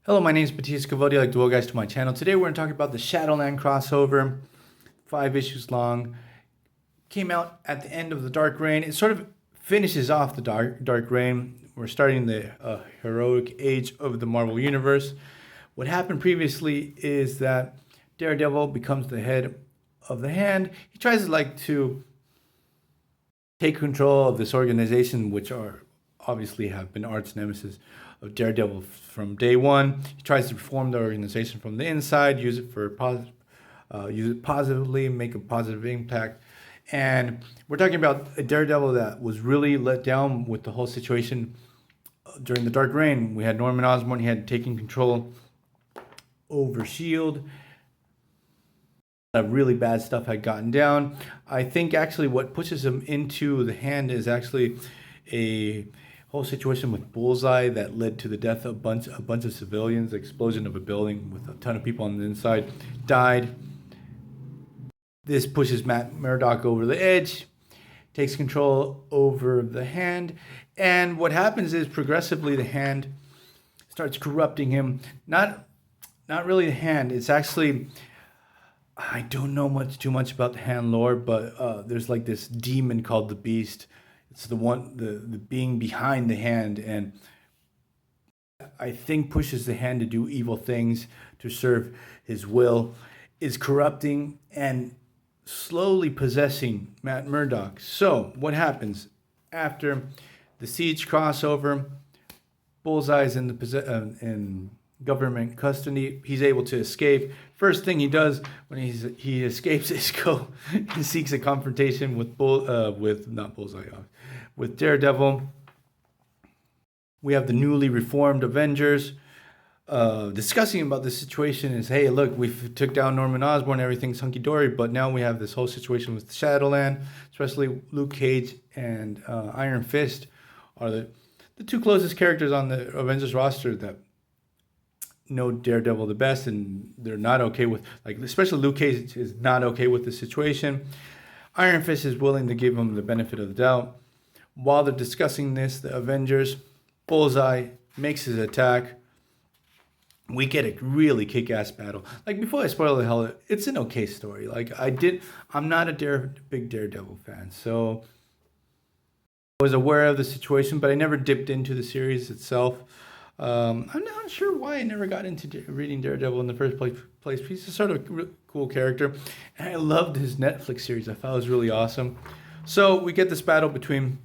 Hello, my name is Batista Cavodio. I'd like to welcome you guys to my channel. Today we're going to talk about the Shadowland crossover, 5 issues long. Came out at the end of the Dark Reign. It sort of finishes off the Dark Reign. We're starting the heroic age of the Marvel Universe. What happened previously is that Daredevil becomes the head of the Hand. He tries to take control of this organization, which obviously have been arch nemesis of Daredevil from day one. He tries to reform the organization from the inside, use it positively, make a positive impact. And we're talking about a Daredevil that was really let down with the whole situation during the Dark Reign. We had Norman Osborn. He had taken control over S.H.I.E.L.D. Really bad stuff had gotten down. I think actually what pushes him into the Hand is actually a whole situation with Bullseye that led to the death of a bunch of civilians. The explosion of a building with a ton of people on the inside died. This pushes Matt Murdock over the edge, takes control over the Hand, and what happens is progressively the Hand starts corrupting him. Not really the Hand. It's actually, I don't know too much about the Hand lore, but there's like this demon called the Beast. It's the being behind the Hand, and I think pushes the Hand to do evil things to serve his will, is corrupting and slowly possessing Matt Murdock. So what happens after the Siege crossover? Bullseye's in government custody. He's able to escape. First thing he does when he escapes is he seeks a confrontation with with Daredevil. We have the newly reformed Avengers discussing about the situation. Is, hey, look, we took down Norman Osborn, everything's hunky-dory, but now we have this whole situation with Shadowland, especially Luke Cage and Iron Fist are the two closest characters on the Avengers roster that know Daredevil the best, and they're not okay with, especially Luke Cage is not okay with the situation. Iron Fist is willing to give him the benefit of the doubt. While they're discussing this, the Avengers, Bullseye makes his attack. We get a really kick-ass battle. Before I spoil the hell, it's an okay story. I'm not a big Daredevil fan, so I was aware of the situation, but I never dipped into the series itself. I'm not sure why I never got into reading Daredevil in the first place. He's a sort of cool character, and I loved his Netflix series. I thought it was really awesome. So we get this battle between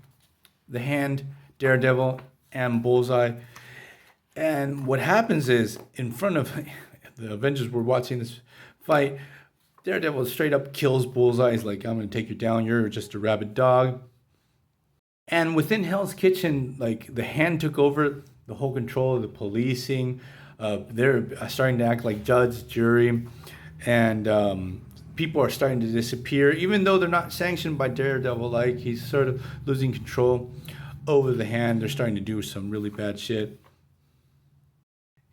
the Hand, Daredevil, and Bullseye. And what happens is, in front of the Avengers were watching this fight, Daredevil straight up kills Bullseye. He's like, I'm going to take you down. You're just a rabid dog. And within Hell's Kitchen, the Hand took over the whole control of the policing. They're starting to act like judge, jury, and people are starting to disappear, even though they're not sanctioned by Daredevil. He's sort of losing control over the Hand. They're starting to do some really bad shit.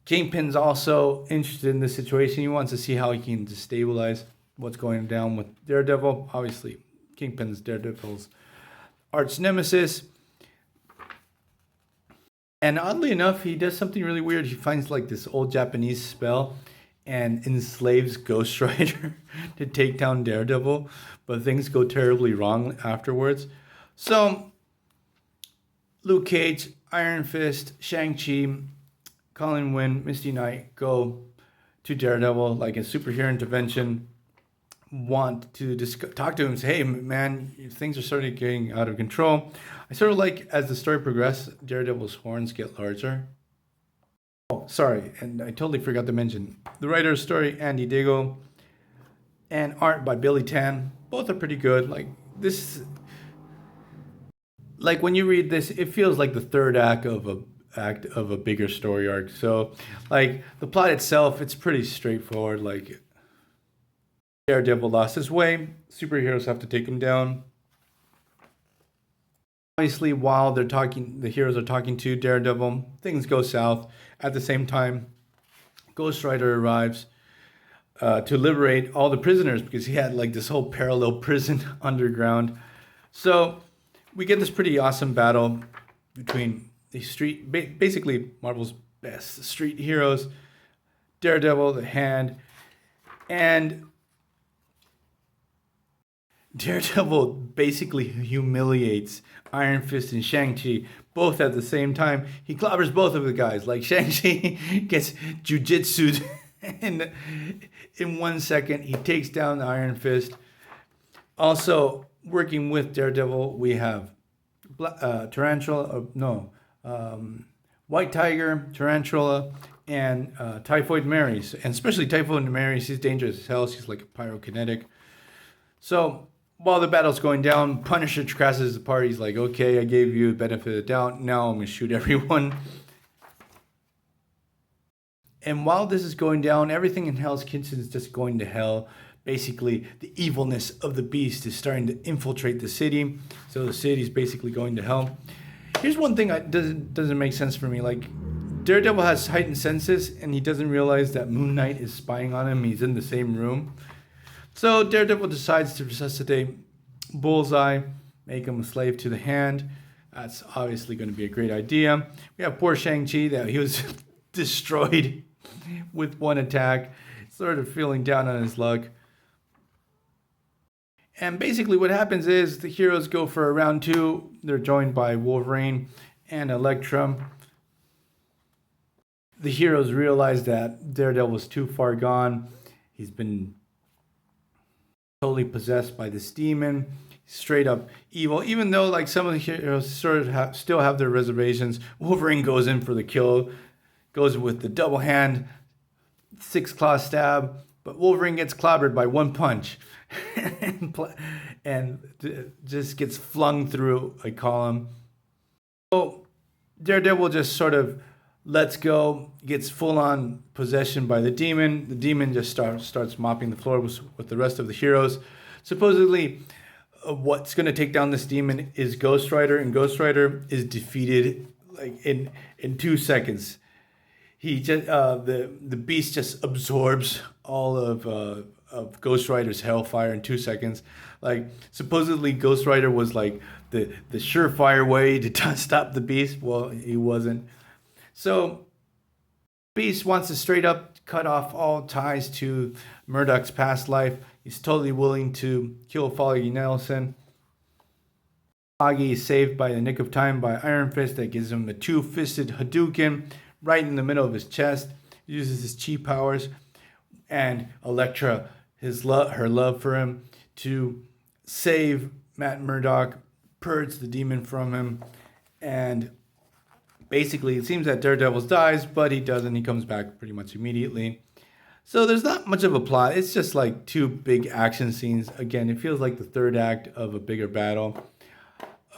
Kingpin's also interested in this situation. He wants to see how he can destabilize what's going down with Daredevil. Obviously, Kingpin's Daredevil's arch nemesis. And oddly enough, he does something really weird. He finds this old Japanese spell and enslaves Ghost Rider to take down Daredevil, but things go terribly wrong afterwards. So Luke Cage, Iron Fist, Shang-Chi, Colin Wynn, Misty Knight go to Daredevil like a superhero intervention, want to talk to him and say, hey, man, things are starting getting out of control. I sort of as the story progresses, Daredevil's horns get larger. Oh, sorry, and I totally forgot to mention, the writer of the story, Andy Diggle, and art by Billy Tan. Both are pretty good. When you read this, it feels like the third act of a bigger story arc. So, the plot itself, it's pretty straightforward. Daredevil lost his way. Superheroes have to take him down. Obviously, while the heroes are talking to Daredevil, things go south. At the same time, Ghost Rider arrives to liberate all the prisoners, because he had this whole parallel prison underground. So we get this pretty awesome battle between basically Marvel's best street heroes, Daredevil, the Hand, and Daredevil basically humiliates Iron Fist and Shang-Chi both at the same time. He clobbers both of the guys. Like Shang-Chi gets jujitsu'd in 1 second. He takes down the Iron Fist. Also, working with Daredevil, we have White Tiger, Tarantula, and Typhoid Mary. And especially Typhoid Mary, she's dangerous as hell. She's like a pyrokinetic. So while the battle's going down, Punisher crashes the party. He's like, okay, I gave you the benefit of the doubt. Now I'm going to shoot everyone. And while this is going down, everything in Hell's Kitchen is just going to hell. Basically, the evilness of the beast is starting to infiltrate the city. So the city's basically going to hell. Here's one thing that doesn't make sense for me. Like, Daredevil has heightened senses, and he doesn't realize that Moon Knight is spying on him. He's in the same room. So Daredevil decides to resuscitate Bullseye, make him a slave to the Hand. That's obviously going to be a great idea. We have poor Shang-Chi that he was destroyed with one attack, sort of feeling down on his luck. And basically what happens is the heroes go for a round 2. They're joined by Wolverine and Elektra. The heroes realize that Daredevil's too far gone. He's been totally possessed by this demon. Straight up evil. Even though like some of the heroes sort of still have their reservations, Wolverine goes in for the kill. Goes with the double hand, 6-claw stab. But Wolverine gets clobbered by one punch. and just gets flung through a column. So Daredevil just sort of lets go, gets full-on possession by the demon. The demon just starts mopping the floor with the rest of the heroes. Supposedly, what's going to take down this demon is Ghost Rider, and Ghost Rider is defeated like in 2 seconds. He just the beast just absorbs all of Ghost Rider's hellfire in 2 seconds. Like, supposedly Ghost Rider was like the surefire way to stop the beast. Well, he wasn't. So Beast wants to straight up cut off all ties to Murdoch's past life. He's totally willing to kill Foggy Nelson. Foggy is saved by the nick of time by Iron Fist that gives him a 2-fisted Hadouken right in the middle of his chest. He uses his chi powers, and Elektra, her love for him, to save Matt Murdock, purge the demon from him, and basically it seems that Daredevil dies, but he doesn't. He comes back pretty much immediately. So there's not much of a plot. It's just like 2 big action scenes. Again, it feels like the third act of a bigger battle.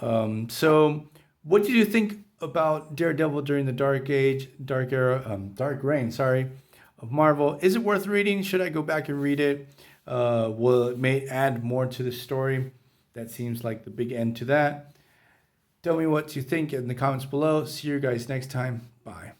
So what did you think about Daredevil during the Dark Reign, of Marvel? Is it worth reading? Should I go back and read it? Will it may add more to the story? That seems like the big end to that. Tell me what you think in the comments below. See you guys next time. Bye.